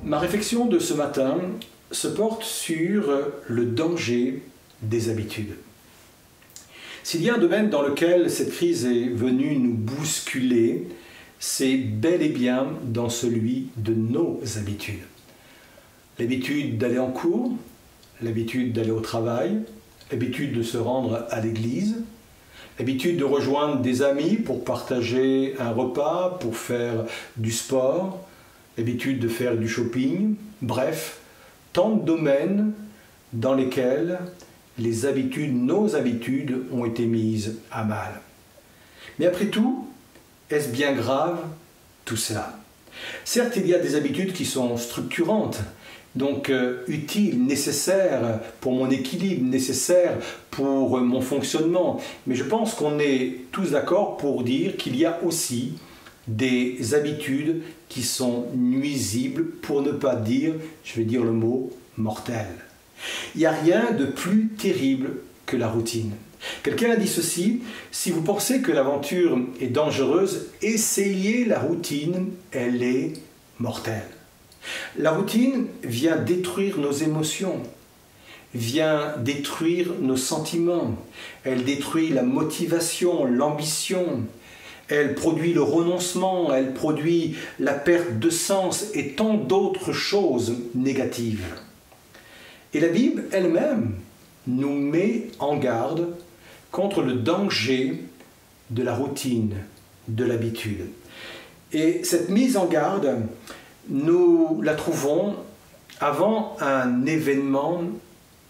Ma réflexion de ce matin se porte sur le danger des habitudes. S'il y a un domaine dans lequel cette crise est venue nous bousculer, c'est bel et bien dans celui de nos habitudes. L'habitude d'aller en cours, l'habitude d'aller au travail, l'habitude de se rendre à l'église, l'habitude de rejoindre des amis pour partager un repas, pour faire du sport, l'habitude de faire du shopping, bref, tant de domaines dans lesquels les habitudes, nos habitudes ont été mises à mal. Mais après tout, est-ce bien grave tout cela? Certes, il y a des habitudes qui sont structurantes, donc utiles, nécessaires pour mon équilibre, nécessaires pour mon fonctionnement. Mais je pense qu'on est tous d'accord pour dire qu'il y a aussi des habitudes qui sont nuisibles, pour ne pas dire, je vais dire le mot, mortelles. Il n'y a rien de plus terrible que la routine. Quelqu'un a dit ceci: si vous pensez que l'aventure est dangereuse, essayez la routine, elle est mortelle. La routine vient détruire nos émotions, vient détruire nos sentiments, elle détruit la motivation, l'ambition, elle produit le renoncement, elle produit la perte de sens et tant d'autres choses négatives. Et la Bible elle-même nous met en garde contre le danger de la routine, de l'habitude. Et cette mise en garde, nous la trouvons avant un événement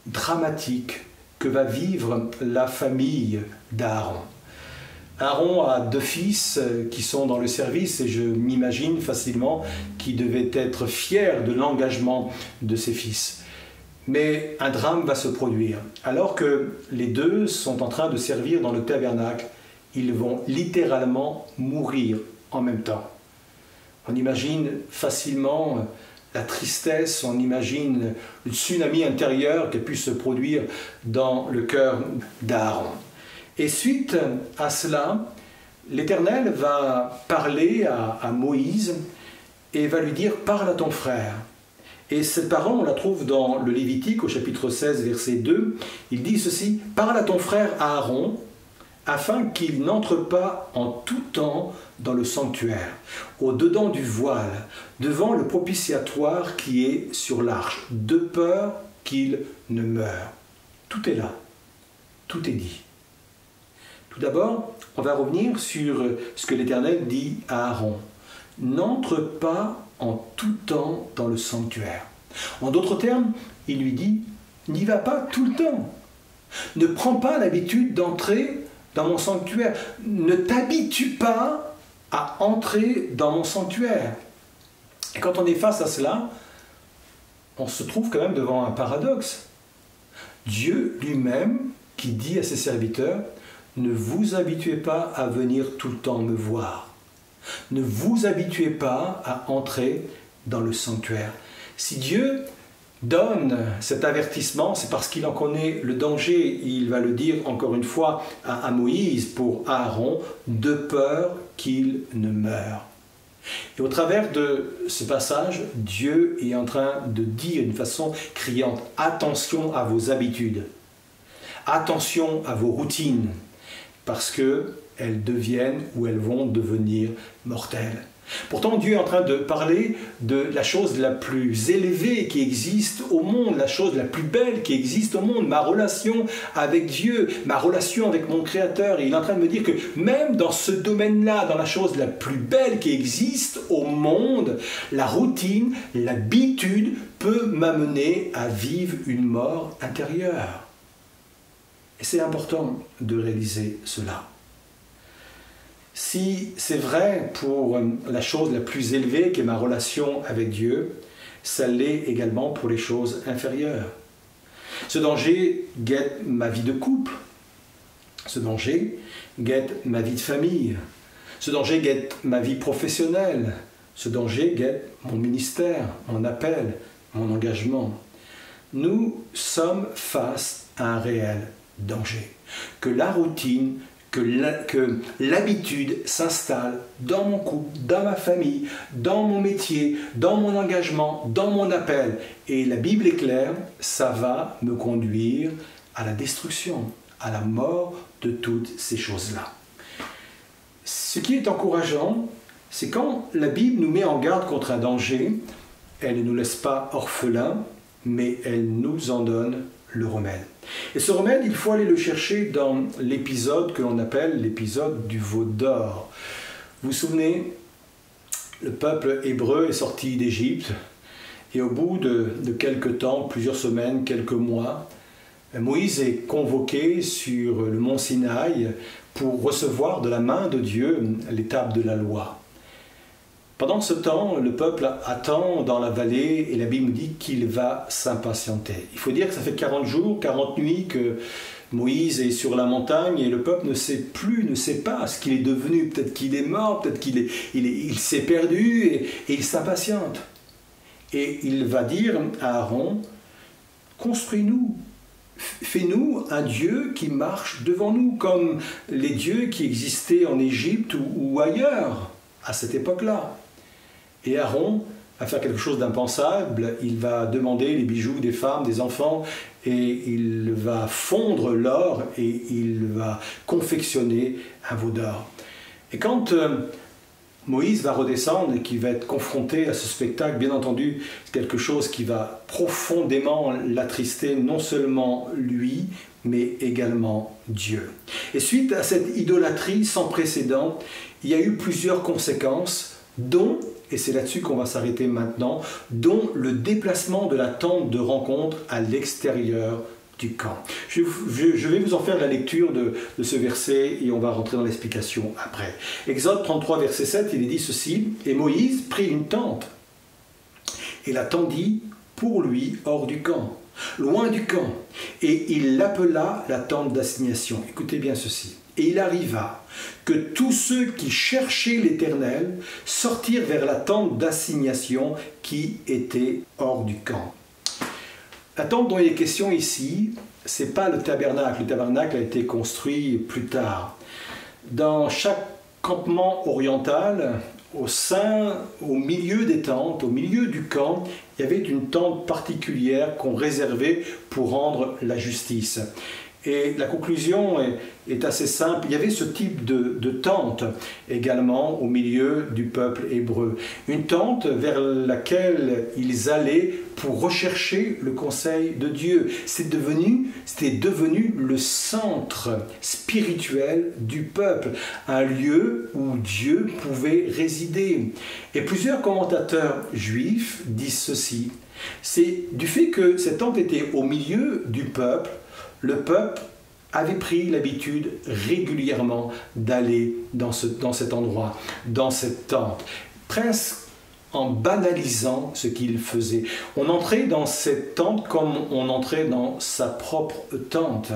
dramatique que va vivre la famille d'Aaron. Aaron a 2 fils qui sont dans le service et je m'imagine facilement qu'ils devaient être fiers de l'engagement de ses fils. Mais un drame va se produire. Alors que les 2 sont en train de servir dans le tabernacle, ils vont littéralement mourir en même temps. On imagine facilement la tristesse, on imagine le tsunami intérieur qui a pu se produire dans le cœur d'Aaron. Et suite à cela, l'Éternel va parler à Moïse et va lui dire « Parle à ton frère ». Et cette parole, on la trouve dans le Lévitique au chapitre 16, verset 2. Il dit ceci: « Parle à ton frère Aaron, afin qu'il n'entre pas en tout temps dans le sanctuaire, au-dedans du voile, devant le propitiatoire qui est sur l'arche, de peur qu'il ne meure. » Tout est là, tout est dit. Tout d'abord, on va revenir sur ce que l'Éternel dit à Aaron. « N'entre pas en tout temps dans le sanctuaire. » En d'autres termes, il lui dit « N'y va pas tout le temps. Ne prends pas l'habitude d'entrer dans mon sanctuaire. Ne t'habitue pas à entrer dans mon sanctuaire. » Et quand on est face à cela, on se trouve quand même devant un paradoxe. Dieu lui-même qui dit à ses serviteurs: « Ne vous habituez pas à venir tout le temps me voir. Ne vous habituez pas à entrer dans le sanctuaire. » Si Dieu donne cet avertissement, c'est parce qu'il en connaît le danger. Il va le dire encore une fois à Moïse pour Aaron, de peur qu'il ne meure. Et au travers de ce passage, Dieu est en train de dire d'une façon criante: attention à vos habitudes, attention à vos routines, parce qu'elles deviennent ou elles vont devenir mortelles. Pourtant, Dieu est en train de parler de la chose la plus élevée qui existe au monde, la chose la plus belle qui existe au monde, ma relation avec Dieu, ma relation avec mon Créateur. Et il est en train de me dire que même dans ce domaine-là, dans la chose la plus belle qui existe au monde, la routine, l'habitude peut m'amener à vivre une mort intérieure. Et c'est important de réaliser cela. Si c'est vrai pour la chose la plus élevée qui est ma relation avec Dieu, ça l'est également pour les choses inférieures. Ce danger guette ma vie de couple. Ce danger guette ma vie de famille. Ce danger guette ma vie professionnelle. Ce danger guette mon ministère, mon appel, mon engagement. Nous sommes face à un réel danger. Que la routine, que l'habitude s'installe dans mon couple, dans ma famille, dans mon métier, dans mon engagement, dans mon appel. Et la Bible est claire, ça va me conduire à la destruction, à la mort de toutes ces choses-là. Ce qui est encourageant, c'est quand la Bible nous met en garde contre un danger, elle ne nous laisse pas orphelins, mais elle nous en donne le remède. Et ce remède, il faut aller le chercher dans l'épisode que l'on appelle l'épisode du veau d'or. Vous vous souvenez, le peuple hébreu est sorti d'Égypte et au bout de quelques temps, plusieurs semaines, quelques mois, Moïse est convoqué sur le mont Sinaï pour recevoir de la main de Dieu l'étape de la loi. Pendant ce temps, le peuple attend dans la vallée et la Bible dit qu'il va s'impatienter. Il faut dire que ça fait 40 jours, 40 nuits que Moïse est sur la montagne et le peuple ne sait pas ce qu'il est devenu. Peut-être qu'il est mort, peut-être qu'il s'est perdu et il s'impatiente. Et il va dire à Aaron, construis-nous. Fais-nous un Dieu qui marche devant nous, comme les dieux qui existaient en Égypte ou ailleurs à cette époque-là. Et Aaron va faire quelque chose d'impensable, il va demander les bijoux des femmes, des enfants, et il va fondre l'or et il va confectionner un veau d'or. Et quand Moïse va redescendre et qu'il va être confronté à ce spectacle, bien entendu, c'est quelque chose qui va profondément l'attrister, non seulement lui, mais également Dieu. Et suite à cette idolâtrie sans précédent, il y a eu plusieurs conséquences, dont, et c'est là-dessus qu'on va s'arrêter maintenant, dont le déplacement de la tente de rencontre à l'extérieur du camp. Je vais vous en faire la lecture de ce verset et on va rentrer dans l'explication après. Exode 33, verset 7, il est dit ceci, « Et Moïse prit une tente et la tendit pour lui hors du camp, loin du camp, et il l'appela la tente d'assignation. » Écoutez bien ceci. « Et il arriva que tous ceux qui cherchaient l'Éternel sortirent vers la tente d'assignation qui était hors du camp. » La tente dont il est question ici, ce n'est pas le tabernacle. Le tabernacle a été construit plus tard. Dans chaque campement oriental, au milieu des tentes, au milieu du camp, il y avait une tente particulière qu'on réservait pour rendre la justice. Et la conclusion est assez simple. Il y avait ce type de tente également au milieu du peuple hébreu. Une tente vers laquelle ils allaient pour rechercher le conseil de Dieu. C'était devenu le centre spirituel du peuple, un lieu où Dieu pouvait résider. Et plusieurs commentateurs juifs disent ceci. C'est du fait que cette tente était au milieu du peuple, le peuple avait pris l'habitude régulièrement d'aller dans cet endroit, dans cette tente, presque en banalisant ce qu'il faisait. On entrait dans cette tente comme on entrait dans sa propre tente.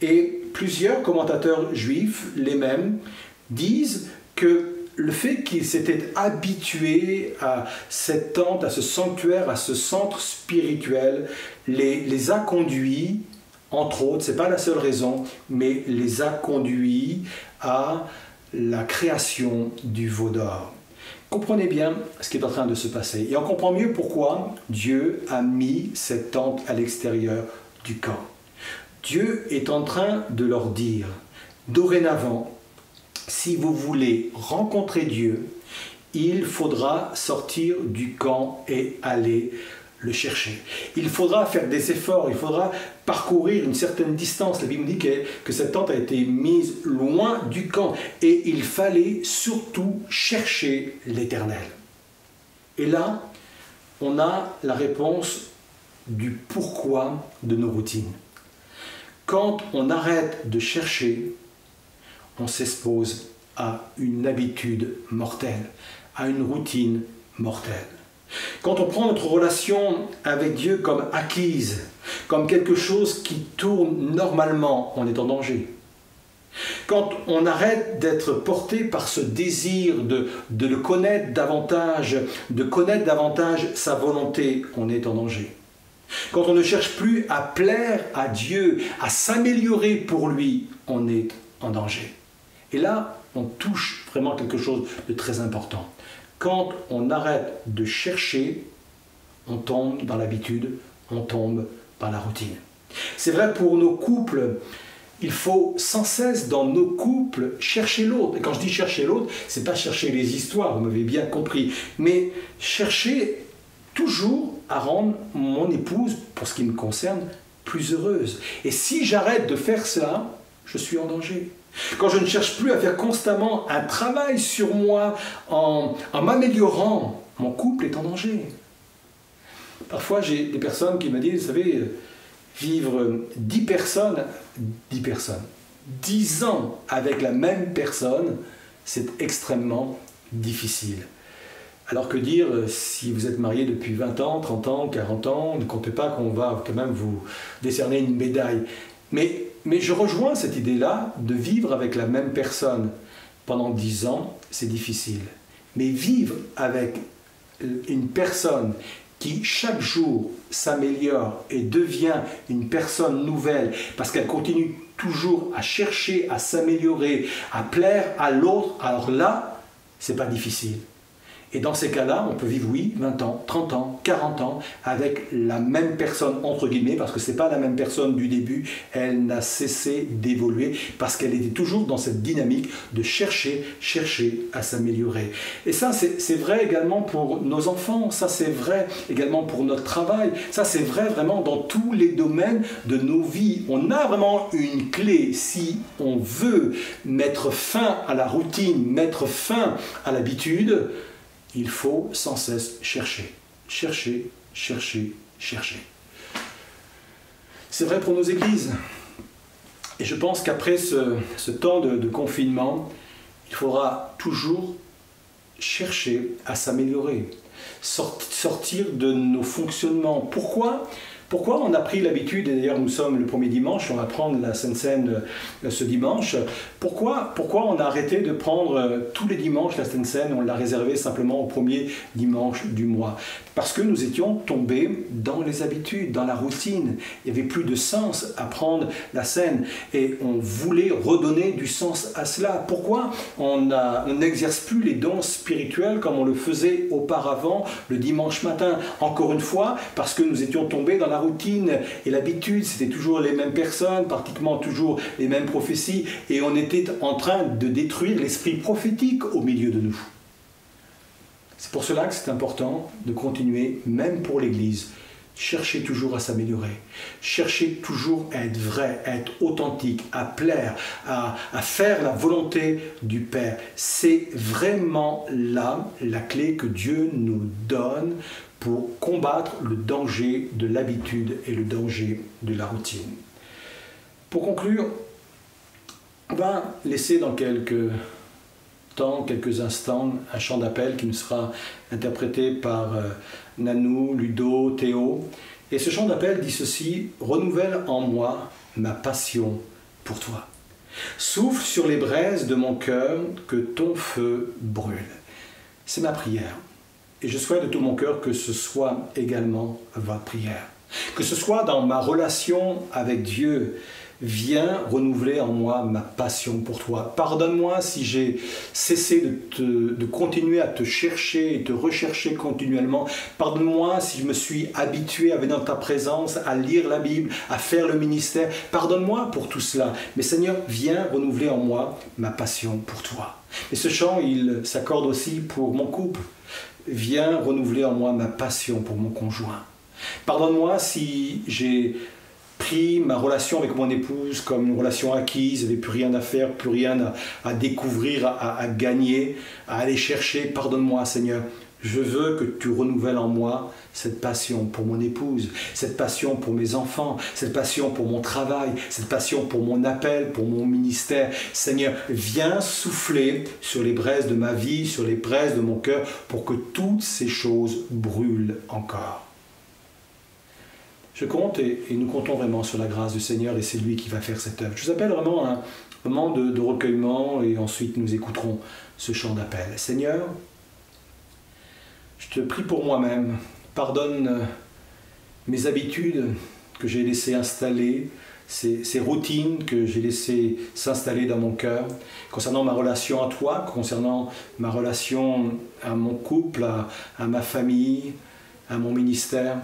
Et plusieurs commentateurs juifs, les mêmes, disent que le fait qu'ils s'étaient habitués à cette tente, à ce sanctuaire, à ce centre spirituel, les a conduits, entre autres, ce n'est pas la seule raison, mais les a conduits à la création du veau d'or. Comprenez bien ce qui est en train de se passer. Et on comprend mieux pourquoi Dieu a mis cette tente à l'extérieur du camp. Dieu est en train de leur dire, dorénavant, si vous voulez rencontrer Dieu, il faudra sortir du camp et aller le chercher. Il faudra faire des efforts, il faudra parcourir une certaine distance. La Bible dit que cette tente a été mise loin du camp et il fallait surtout chercher l'Éternel. Et là, on a la réponse du pourquoi de nos routines. Quand on arrête de chercher, on s'expose à une habitude mortelle, à une routine mortelle. Quand on prend notre relation avec Dieu comme acquise, comme quelque chose qui tourne normalement, on est en danger. Quand on arrête d'être porté par ce désir de le connaître davantage, de connaître davantage sa volonté, on est en danger. Quand on ne cherche plus à plaire à Dieu, à s'améliorer pour lui, on est en danger. Et là, on touche vraiment quelque chose de très important. Quand on arrête de chercher, on tombe dans l'habitude, on tombe dans la routine. C'est vrai pour nos couples. Il faut sans cesse dans nos couples chercher l'autre. Et quand je dis chercher l'autre, ce n'est pas chercher les histoires, vous m'avez bien compris, mais chercher toujours à rendre mon épouse, pour ce qui me concerne, plus heureuse. Et si j'arrête de faire cela, je suis en danger. Quand je ne cherche plus à faire constamment un travail sur moi en m'améliorant, mon couple est en danger. Parfois, j'ai des personnes qui me disent, vous savez, vivre 10 ans avec la même personne, c'est extrêmement difficile. Alors que dire, si vous êtes marié depuis 20 ans, 30 ans, 40 ans, ne comptez pas qu'on va quand même vous décerner une médaille. Mais je rejoins cette idée-là de vivre avec la même personne pendant 10 ans, c'est difficile. Mais vivre avec une personne qui chaque jour s'améliore et devient une personne nouvelle parce qu'elle continue toujours à chercher, à s'améliorer, à plaire à l'autre, alors là, c'est pas difficile. Et dans ces cas-là, on peut vivre, oui, 20 ans, 30 ans, 40 ans, avec la même personne, entre guillemets, parce que ce n'est pas la même personne du début, elle n'a cessé d'évoluer, parce qu'elle était toujours dans cette dynamique de chercher à s'améliorer. Et ça, c'est vrai également pour nos enfants, ça c'est vrai également pour notre travail, ça c'est vrai vraiment dans tous les domaines de nos vies. On a vraiment une clé si on veut mettre fin à la routine, mettre fin à l'habitude. Il faut sans cesse chercher. C'est vrai pour nos églises. Et je pense qu'après ce temps de confinement, il faudra toujours chercher à s'améliorer, sortir de nos fonctionnements. Pourquoi on a pris l'habitude, et d'ailleurs nous sommes le premier dimanche, on va prendre la Sainte Seine ce dimanche, pourquoi on a arrêté de prendre tous les dimanches la Sainte Seine, on l'a réservé simplement au premier dimanche du mois? Parce que nous étions tombés dans les habitudes, dans la routine. Il n'y avait plus de sens à prendre la Seine et on voulait redonner du sens à cela. Pourquoi on n'exerce plus les dons spirituels comme on le faisait auparavant le dimanche matin? Encore une fois, parce que nous étions tombés dans la routine et l'habitude, c'était toujours les mêmes personnes, pratiquement toujours les mêmes prophéties, et on était en train de détruire l'esprit prophétique au milieu de nous. C'est pour cela que c'est important de continuer, même pour l'Église. Cherchez toujours à s'améliorer, cherchez toujours à être vrai, à être authentique, à plaire, à faire la volonté du Père. C'est vraiment là la clé que Dieu nous donne pour combattre le danger de l'habitude et le danger de la routine. Pour conclure, on va laisser dans quelques instants, un chant d'appel qui nous sera interprété par Nanou, Ludo, Théo. Et ce chant d'appel dit ceci: « Renouvelle en moi ma passion pour toi. Souffle sur les braises de mon cœur, que ton feu brûle. » C'est ma prière. Et je souhaite de tout mon cœur que ce soit également votre prière. Que ce soit dans ma relation avec Dieu. Viens renouveler en moi ma passion pour toi. Pardonne-moi si j'ai cessé de continuer à te chercher et te rechercher continuellement. Pardonne-moi si je me suis habitué à venir dans ta présence, à lire la Bible, à faire le ministère. Pardonne-moi pour tout cela. Mais Seigneur, viens renouveler en moi ma passion pour toi. Et ce chant, il s'accorde aussi pour mon couple. Viens renouveler en moi ma passion pour mon conjoint. Pardonne-moi si j'ai pris ma relation avec mon épouse comme une relation acquise, il n'y avait plus rien à faire, plus rien à découvrir, à gagner, à aller chercher. Pardonne-moi, Seigneur. Je veux que tu renouvelles en moi cette passion pour mon épouse, cette passion pour mes enfants, cette passion pour mon travail, cette passion pour mon appel, pour mon ministère. Seigneur, viens souffler sur les braises de ma vie, sur les braises de mon cœur, pour que toutes ces choses brûlent encore. Je compte et nous comptons vraiment sur la grâce du Seigneur et c'est lui qui va faire cette œuvre. Je vous appelle vraiment à un moment de recueillement et ensuite nous écouterons ce chant d'appel. Seigneur, je te prie pour moi-même, pardonne mes habitudes que j'ai laissées installer ces routines que j'ai laissées s'installer dans mon cœur, concernant ma relation à toi, concernant ma relation à mon couple, à ma famille, à mon ministère.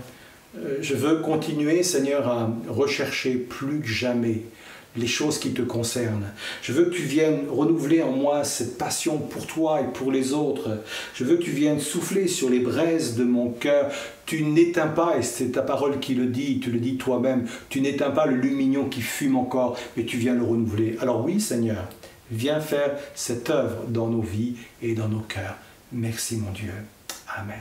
Je veux continuer, Seigneur, à rechercher plus que jamais les choses qui te concernent. Je veux que tu viennes renouveler en moi cette passion pour toi et pour les autres. Je veux que tu viennes souffler sur les braises de mon cœur. Tu n'éteins pas, et c'est ta parole qui le dit, tu le dis toi-même, tu n'éteins pas le lumignon qui fume encore, mais tu viens le renouveler. Alors oui, Seigneur, viens faire cette œuvre dans nos vies et dans nos cœurs. Merci mon Dieu. Amen.